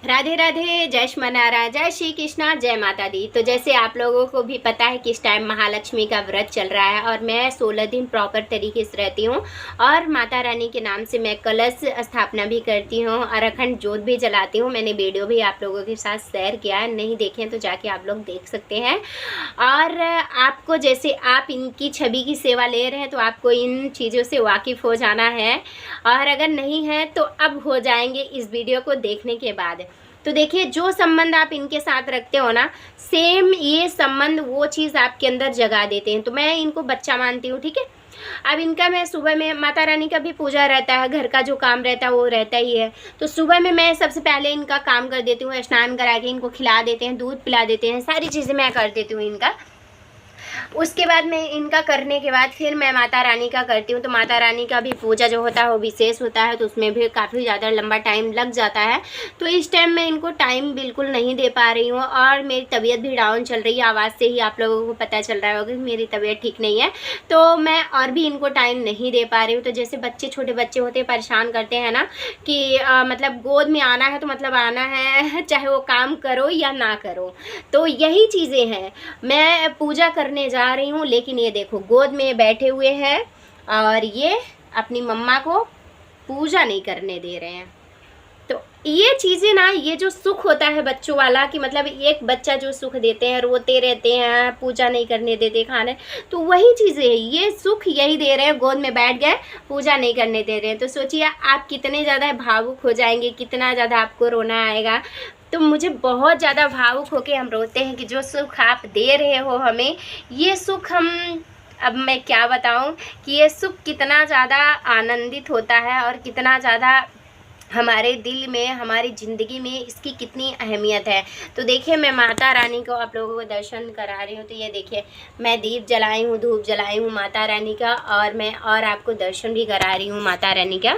राधे राधे, जय श्रीमनारायण, जय श्री कृष्णा, जय माता दी। तो जैसे आप लोगों को भी पता है कि इस टाइम महालक्ष्मी का व्रत चल रहा है और मैं 16 दिन प्रॉपर तरीके से रहती हूँ और माता रानी के नाम से मैं कलश स्थापना भी करती हूँ और अखंड जोत भी जलाती हूँ। मैंने वीडियो भी आप लोगों के साथ शेयर किया है, नहीं देखें तो जाके आप लोग देख सकते हैं। और आपको जैसे आप इनकी छवि की सेवा ले रहे हैं तो आपको इन चीज़ों से वाकिफ़ हो जाना है, और अगर नहीं है तो अब हो जाएंगे इस वीडियो को देखने के बाद। तो देखिए, जो संबंध आप इनके साथ रखते हो ना, सेम ये संबंध वो चीज़ आपके अंदर जगा देते हैं। तो मैं इनको बच्चा मानती हूँ, ठीक है। अब इनका मैं सुबह में माता रानी का भी पूजा रहता है, घर का जो काम रहता है वो रहता ही है। तो सुबह में मैं सबसे पहले इनका काम कर देती हूँ, स्नान करा के इनको खिला देते हैं, दूध पिला देते हैं, सारी चीज़ें मैं कर देती हूँ इनका। उसके बाद में इनका करने के बाद फिर मैं माता रानी का करती हूँ। तो माता रानी का भी पूजा जो होता है वो विशेष होता है, तो उसमें भी काफ़ी ज़्यादा लंबा टाइम लग जाता है। तो इस टाइम मैं इनको टाइम बिल्कुल नहीं दे पा रही हूँ और मेरी तबीयत भी डाउन चल रही है। आवाज़ से ही आप लोगों को पता चल रहा होगा कि मेरी तबीयत ठीक नहीं है, तो मैं और भी इनको टाइम नहीं दे पा रही हूँ। तो जैसे बच्चे, छोटे बच्चे होते हैं, परेशान करते हैं ना कि मतलब गोद में आना है तो मतलब आना है, चाहे वो काम करो या ना करो। तो यही चीज़ें हैं। मैं पूजा करने जा रही हूँ, लेकिन ये देखो गोद में बैठे हुए हैं और ये अपनी मम्मा को पूजा नहीं करने दे रहे हैं। तो ये चीज़ें ना, ये जो सुख होता है बच्चों वाला, कि मतलब एक बच्चा जो सुख देते हैं, रोते रहते हैं, पूजा नहीं करने देते खाने, तो वही चीज़ें है, ये सुख यही दे रहे हैं। गोद में बैठ गए, पूजा नहीं करने दे रहे हैं। तो सोचिए आप कितने ज़्यादा भावुक हो जाएंगे, कितना ज़्यादा आपको रोना आएगा। तो मुझे बहुत ज़्यादा भावुक होके हम रोते हैं कि जो सुख आप दे रहे हो हमें, ये सुख हम, अब मैं क्या बताऊं कि ये सुख कितना ज़्यादा आनंदित होता है और कितना ज़्यादा हमारे दिल में, हमारी ज़िंदगी में इसकी कितनी अहमियत है। तो देखिए, मैं माता रानी को आप लोगों को दर्शन करा रही हूँ। तो ये देखिए, मैं दीप जलाई हूँ, धूप जलाई हूँ माता रानी का, और मैं और आपको दर्शन भी करा रही हूँ माता रानी का।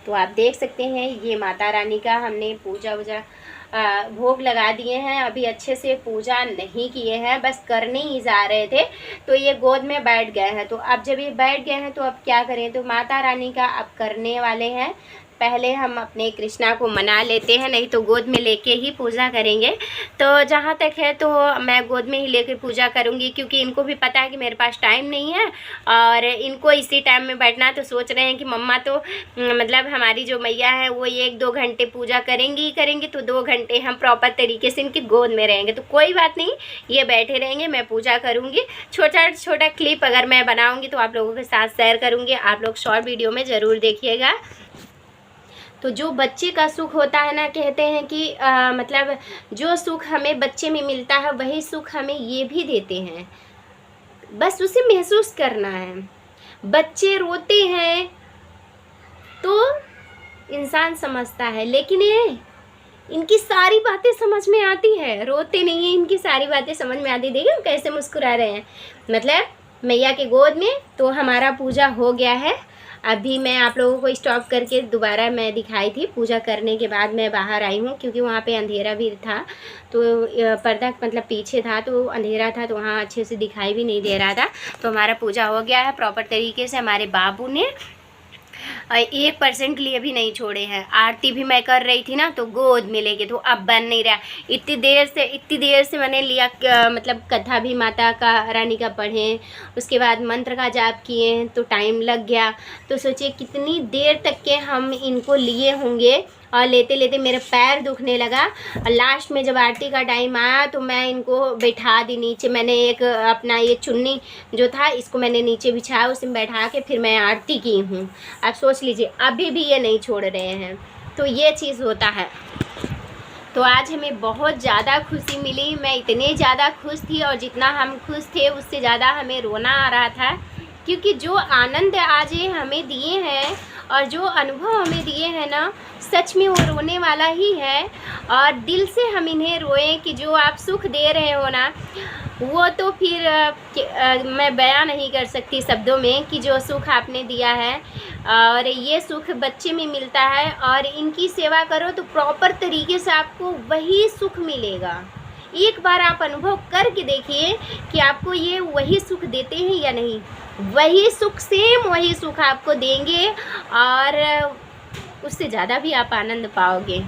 तो आप देख सकते हैं, ये माता रानी का हमने पूजा वूजा भोग लगा दिए हैं। अभी अच्छे से पूजा नहीं किए हैं, बस करने ही जा रहे थे। तो ये गोद में बैठ गए हैं। तो अब जब ये बैठ गए हैं तो अब क्या करें। तो माता रानी का अब करने वाले हैं। पहले हम अपने कृष्णा को मना लेते हैं, नहीं तो गोद में लेके ही पूजा करेंगे। तो जहाँ तक है तो मैं गोद में ही लेके पूजा करूँगी, क्योंकि इनको भी पता है कि मेरे पास टाइम नहीं है और इनको इसी टाइम में बैठना। तो सोच रहे हैं कि मम्मा तो मतलब हमारी जो मैया है वो 1-2 घंटे पूजा करेंगी ही करेंगी, तो 2 घंटे हम प्रॉपर तरीके से इनकी गोद में रहेंगे। तो कोई बात नहीं, ये बैठे रहेंगे, मैं पूजा करूँगी। छोटा छोटा क्लिप अगर मैं बनाऊँगी तो आप लोगों के साथ शेयर करूँगी, आप लोग शॉर्ट वीडियो में ज़रूर देखिएगा। तो जो बच्चे का सुख होता है ना, कहते हैं कि मतलब जो सुख हमें बच्चे में मिलता है वही सुख हमें ये भी देते हैं, बस उसे महसूस करना है। बच्चे रोते हैं तो इंसान समझता है, लेकिन ये इनकी सारी बातें समझ में आती है। रोते नहीं है, इनकी सारी बातें समझ में आती। देखिए कैसे मुस्कुरा रहे हैं, मतलब मैया के गोद में। तो हमारा पूजा हो गया है। अभी मैं आप लोगों को स्टॉप करके दोबारा मैं दिखाई थी। पूजा करने के बाद मैं बाहर आई हूँ, क्योंकि वहाँ पे अंधेरा भी था। तो पर्दा मतलब पीछे था तो अंधेरा था, तो वहाँ अच्छे से दिखाई भी नहीं दे रहा था। तो हमारा पूजा हो गया है प्रॉपर तरीके से। हमारे बाबू ने 1% के लिए भी नहीं छोड़े हैं। आरती भी मैं कर रही थी ना, तो गोद में लेके, तो अब बन नहीं रहा। इतनी देर से मैंने लिया, मतलब कथा भी माता का रानी का पढ़े, उसके बाद मंत्र का जाप किए, तो टाइम लग गया। तो सोचिए कितनी देर तक के हम इनको लिए होंगे, और लेते लेते मेरे पैर दुखने लगा। और लास्ट में जब आरती का टाइम आया तो मैं इनको बैठा दी नीचे। मैंने एक अपना ये चुन्नी जो था इसको मैंने नीचे बिछाया, उसमें बैठा के फिर मैं आरती की हूँ। आप सोच लीजिए, अभी भी ये नहीं छोड़ रहे हैं। तो ये चीज़ होता है। तो आज हमें बहुत ज़्यादा खुशी मिली। मैं इतने ज़्यादा खुश थी, और जितना हम खुश थे उससे ज़्यादा हमें रोना आ रहा था, क्योंकि जो आनंद आज ये हमें दिए हैं और जो अनुभव हमें दिए हैं ना, सच में वो रोने वाला ही है। और दिल से हम इन्हें रोएं कि जो आप सुख दे रहे हो ना, वो तो फिर मैं बयां नहीं कर सकती शब्दों में कि जो सुख आपने दिया है। और ये सुख बच्चे में मिलता है, और इनकी सेवा करो तो प्रॉपर तरीके से आपको वही सुख मिलेगा। एक बार आप अनुभव करके देखिए कि आपको ये वही सुख देते हैं या नहीं। वही सुख, सेम वही सुख आपको देंगे, और उससे ज़्यादा भी आप आनंद पाओगे।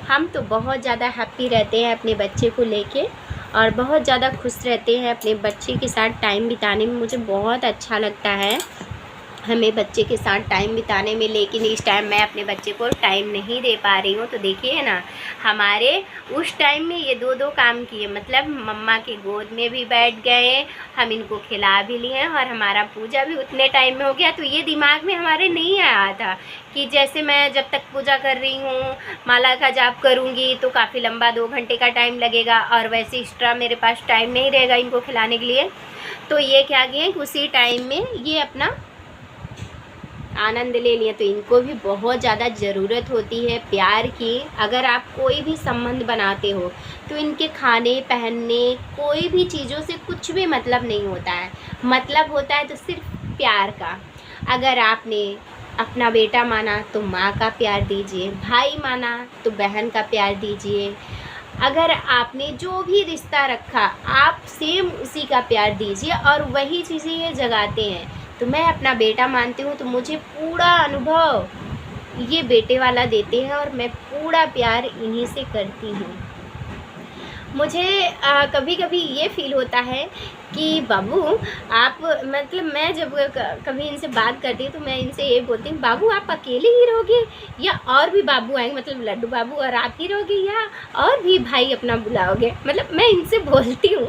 हम तो बहुत ज़्यादा हैप्पी रहते हैं अपने बच्चे को लेके और बहुत ज़्यादा खुश रहते हैं अपने बच्चे के साथ टाइम बिताने में। मुझे बहुत अच्छा लगता है हमें बच्चे के साथ टाइम बिताने में, लेकिन इस टाइम मैं अपने बच्चे को टाइम नहीं दे पा रही हूँ। तो देखिए ना, हमारे उस टाइम में ये दो काम किए, मतलब मम्मा की गोद में भी बैठ गए, हम इनको खिला भी लिए और हमारा पूजा भी उतने टाइम में हो गया। तो ये दिमाग में हमारे नहीं आया था कि जैसे मैं जब तक पूजा कर रही हूँ, माला का जाप करूँगी तो काफ़ी लंबा 2 घंटे का टाइम लगेगा और वैसे एक्स्ट्रा मेरे पास टाइम नहीं रहेगा इनको खिलाने के लिए। तो ये क्या किए कि उसी टाइम में ये अपना आनंद ले लिए। तो इनको भी बहुत ज़्यादा ज़रूरत होती है प्यार की। अगर आप कोई भी संबंध बनाते हो तो इनके खाने पहनने कोई भी चीज़ों से कुछ भी मतलब नहीं होता है, मतलब होता है तो सिर्फ प्यार का। अगर आपने अपना बेटा माना तो माँ का प्यार दीजिए, भाई माना तो बहन का प्यार दीजिए। अगर आपने जो भी रिश्ता रखा आप सेम उसी का प्यार दीजिए और वही चीज़ें ये जगाते हैं। तो मैं अपना बेटा मानती हूँ तो मुझे पूरा अनुभव ये बेटे वाला देते हैं और मैं पूरा प्यार इन्हीं से करती हूँ। मुझे कभी कभी ये फ़ील होता है कि बाबू आप, मतलब मैं जब कभी इनसे बात करती हूँ तो मैं इनसे ये बोलती हूँ, बाबू आप अकेले ही रहोगे या और भी बाबू आएंगे, मतलब लड्डू बाबू और आप ही रहोगे या और भी भाई अपना बुलाओगे, मतलब मैं इनसे बोलती हूँ।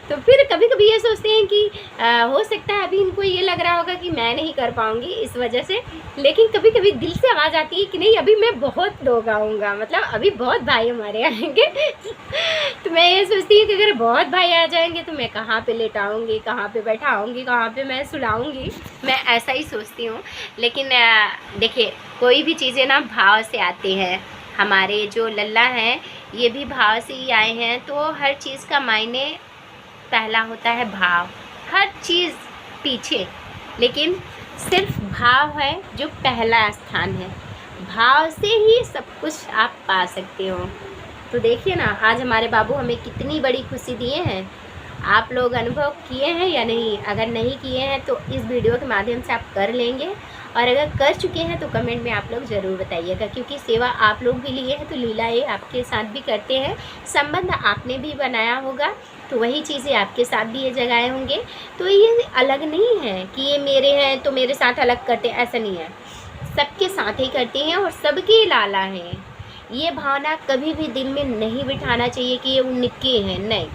तो फिर कभी कभी ये सोचते हैं कि हो सकता है अभी इनको ये लग रहा होगा कि मैं नहीं कर पाऊँगी इस वजह से, लेकिन कभी कभी दिल से आवाज़ आती है कि नहीं अभी मैं बहुत लोग आऊँगा, मतलब अभी बहुत भाई हमारे आएंगे। तो मैं ये सोचती हूँ कि अगर बहुत भाई आ जाएंगे तो मैं कहाँ पे लेटाऊँगी, कहाँ पे बैठाऊँगी, कहाँ पे मैं सुलाऊँगी, मैं ऐसा ही सोचती हूँ। लेकिन देखिए कोई भी चीज़ें ना भाव से आती हैं। हमारे जो लल्ला हैं ये भी भाव से ही आए हैं। तो हर चीज़ का मायने पहला होता है भाव, हर चीज़ पीछे, लेकिन सिर्फ भाव है जो पहला स्थान है। भाव से ही सब कुछ आप पा सकते हो। तो देखिए ना, आज हमारे बाबू हमें कितनी बड़ी खुशी दिए हैं। आप लोग अनुभव किए हैं या नहीं? अगर नहीं किए हैं तो इस वीडियो के माध्यम से आप कर लेंगे, और अगर कर चुके हैं तो कमेंट में आप लोग ज़रूर बताइएगा, क्योंकि सेवा आप लोग भी लिए हैं तो लीलाएँ आपके साथ भी करते हैं। संबंध आपने भी बनाया होगा तो वही चीज़ें आपके साथ भी ये जगाए होंगे। तो ये अलग नहीं है कि ये मेरे हैं तो मेरे साथ अलग करते हैं, ऐसा नहीं है। सबके साथ ही करते हैं और सबके लाला हैं। ये भावना कभी भी दिल में नहीं बिठाना चाहिए कि ये उनके हैं, नहीं,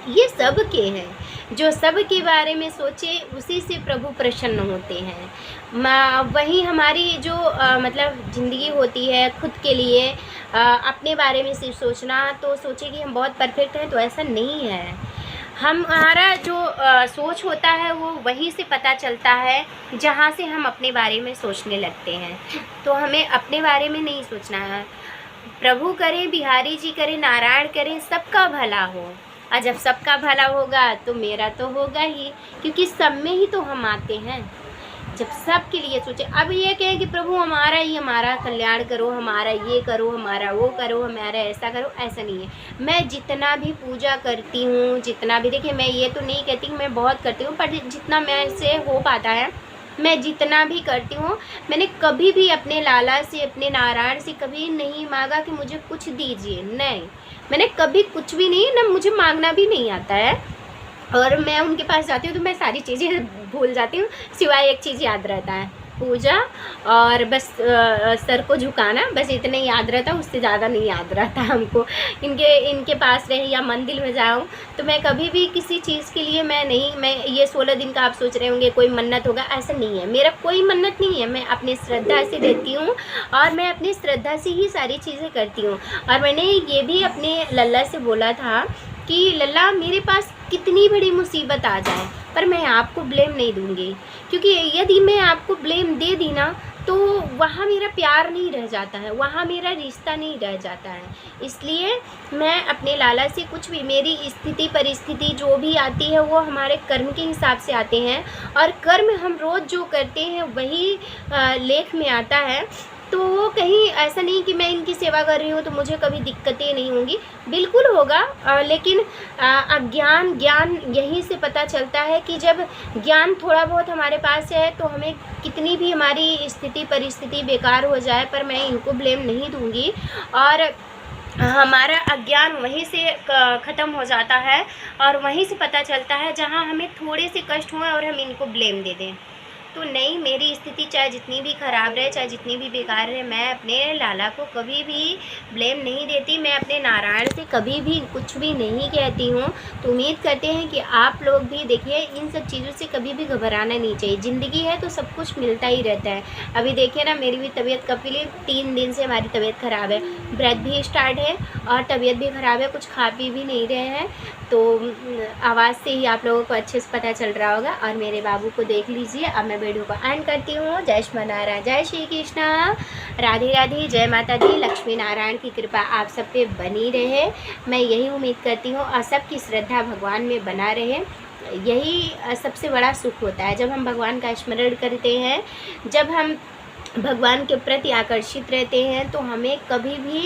ये सबके हैं। जो सबके बारे में सोचे उसी से प्रभु प्रसन्न होते हैं। वही हमारी जो मतलब ज़िंदगी होती है खुद के लिए, अपने बारे में सिर्फ सोचना, तो सोचे कि हम बहुत परफेक्ट हैं, तो ऐसा नहीं है। हमारा जो सोच होता है वो वहीं से पता चलता है जहाँ से हम अपने बारे में सोचने लगते हैं। तो हमें अपने बारे में नहीं सोचना है। प्रभु करे, बिहारी जी करे, नारायण करे, सबका भला हो। और जब सबका भला होगा तो मेरा तो होगा ही, क्योंकि सब में ही तो हम आते हैं। जब सब के लिए सोचे, अब ये कहें कि प्रभु हमारा कल्याण करो, हमारा ये करो, हमारा वो करो, हमारा ऐसा करो, ऐसा नहीं है। मैं जितना भी पूजा करती हूँ, जितना भी, देखिए मैं ये तो नहीं कहती कि मैं बहुत करती हूँ, पर जितना मैं से हो पाता है, मैं जितना भी करती हूँ, मैंने कभी भी अपने लाला से, अपने नारायण से कभी नहीं मांगा कि मुझे कुछ दीजिए, नहीं, मैंने कभी कुछ भी नहीं, ना मुझे मांगना भी नहीं आता है। और मैं उनके पास जाती हूँ तो मैं सारी चीज़ें भूल जाती हूँ, सिवाय एक चीज़ याद रहता है, पूजा और बस सर को झुकाना, बस इतना ही याद रहता है, उससे ज़्यादा नहीं याद रहता हमको। इनके पास रहे या मंदिर में जाऊँ तो मैं कभी भी किसी चीज़ के लिए मैं ये 16 दिन का आप सोच रहे होंगे कोई मन्नत होगा, ऐसा नहीं है। मेरा कोई मन्नत नहीं है, मैं अपनी श्रद्धा से देती हूँ और मैं अपनी श्रद्धा से ही सारी चीज़ें करती हूँ। और मैंने ये भी अपने लल्ला से बोला था कि लल्ला मेरे पास कितनी बड़ी मुसीबत आ जाए पर मैं आपको ब्लेम नहीं दूंगी, क्योंकि यदि मैं आपको ब्लेम दे दी ना तो वहाँ मेरा प्यार नहीं रह जाता है, वहाँ मेरा रिश्ता नहीं रह जाता है। इसलिए मैं अपने लाला से कुछ भी, मेरी स्थिति परिस्थिति जो भी आती है वो हमारे कर्म के हिसाब से आते हैं, और कर्म हम रोज़ जो करते हैं वही लेख में आता है तो कहीं ऐसा नहीं कि मैं इनकी सेवा कर रही हूँ तो मुझे कभी दिक्कतें नहीं होंगी, बिल्कुल होगा। लेकिन अज्ञान ज्ञान यहीं से पता चलता है कि जब ज्ञान थोड़ा बहुत हमारे पास है तो हमें कितनी भी हमारी स्थिति परिस्थिति बेकार हो जाए पर मैं इनको ब्लेम नहीं दूँगी। और हमारा अज्ञान वहीं से ख़त्म हो जाता है और वहीं से पता चलता है जहाँ हमें थोड़े से कष्ट हुए और हम इनको ब्लेम दे दें। तो नहीं, मेरी स्थिति चाहे जितनी भी ख़राब रहे, चाहे जितनी भी बेकार रहे, मैं अपने लाला को कभी भी ब्लेम नहीं देती। मैं अपने नारायण से कभी भी कुछ भी नहीं कहती हूँ। तो उम्मीद करते हैं कि आप लोग भी देखिए, इन सब चीज़ों से कभी भी घबराना नहीं चाहिए। ज़िंदगी है तो सब कुछ मिलता ही रहता है। अभी देखिए ना, मेरी भी तबीयत कभी 3 दिन से हमारी तबीयत ख़राब है, व्रत भी स्टार्ट है और तबीयत भी ख़राब है, कुछ खा पी भी नहीं रहे हैं। तो आवाज़ से ही आप लोगों को अच्छे से पता चल रहा होगा। और मेरे बाबू को देख लीजिए। अब मैं वीडियो को एंड करती हूँ। जय श्री नारायण, जय श्री कृष्णा, राधे राधे, जय माता दी। लक्ष्मी नारायण की कृपा आप सब पे बनी रहे, मैं यही उम्मीद करती हूँ। और सबकी श्रद्धा भगवान में बना रहे, यही सबसे बड़ा सुख होता है। जब हम भगवान का स्मरण करते हैं, जब हम भगवान के प्रति आकर्षित रहते हैं तो हमें कभी भी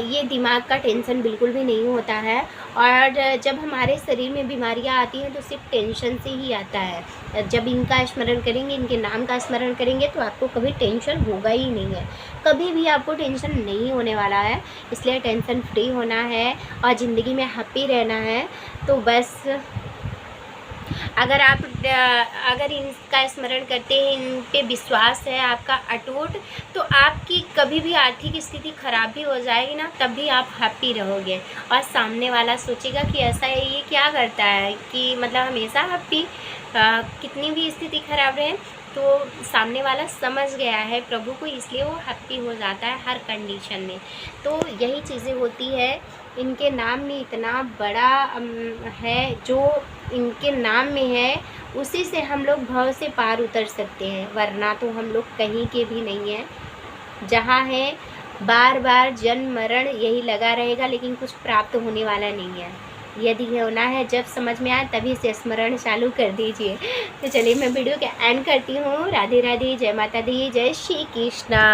ये दिमाग का टेंशन बिल्कुल भी नहीं होता है। और जब हमारे शरीर में बीमारियां आती हैं तो सिर्फ टेंशन से ही आता है। जब इनका स्मरण करेंगे, इनके नाम का स्मरण करेंगे तो आपको कभी टेंशन होगा ही नहीं है, कभी भी आपको टेंशन नहीं होने वाला है। इसलिए टेंशन फ्री होना है और ज़िंदगी में हैप्पी रहना है। तो बस अगर इनका स्मरण करते हैं, इन पे विश्वास है आपका अटूट, तो आपकी कभी भी आर्थिक स्थिति ख़राब भी हो जाएगी ना, तब भी आप हैप्पी रहोगे। और सामने वाला सोचेगा कि ऐसा है, ये क्या करता है कि मतलब हमेशा हैप्पी, कितनी भी स्थिति ख़राब रहे तो सामने वाला समझ गया है प्रभु को, इसलिए वो हैप्पी हो जाता है हर कंडीशन में। तो यही चीज़ें होती है। इनके नाम में इतना बड़ा है, जो इनके नाम में है उसी से हम लोग भव से पार उतर सकते हैं, वरना तो हम लोग कहीं के भी नहीं हैं। जहाँ है बार बार जन्म मरण यही लगा रहेगा, लेकिन कुछ प्राप्त होने वाला नहीं है। यदि होना है, जब समझ में आए तभी से स्मरण चालू कर दीजिए। तो चलिए मैं वीडियो के एंड करती हूँ। राधे राधे, जय माता दी, जय श्री कृष्णा।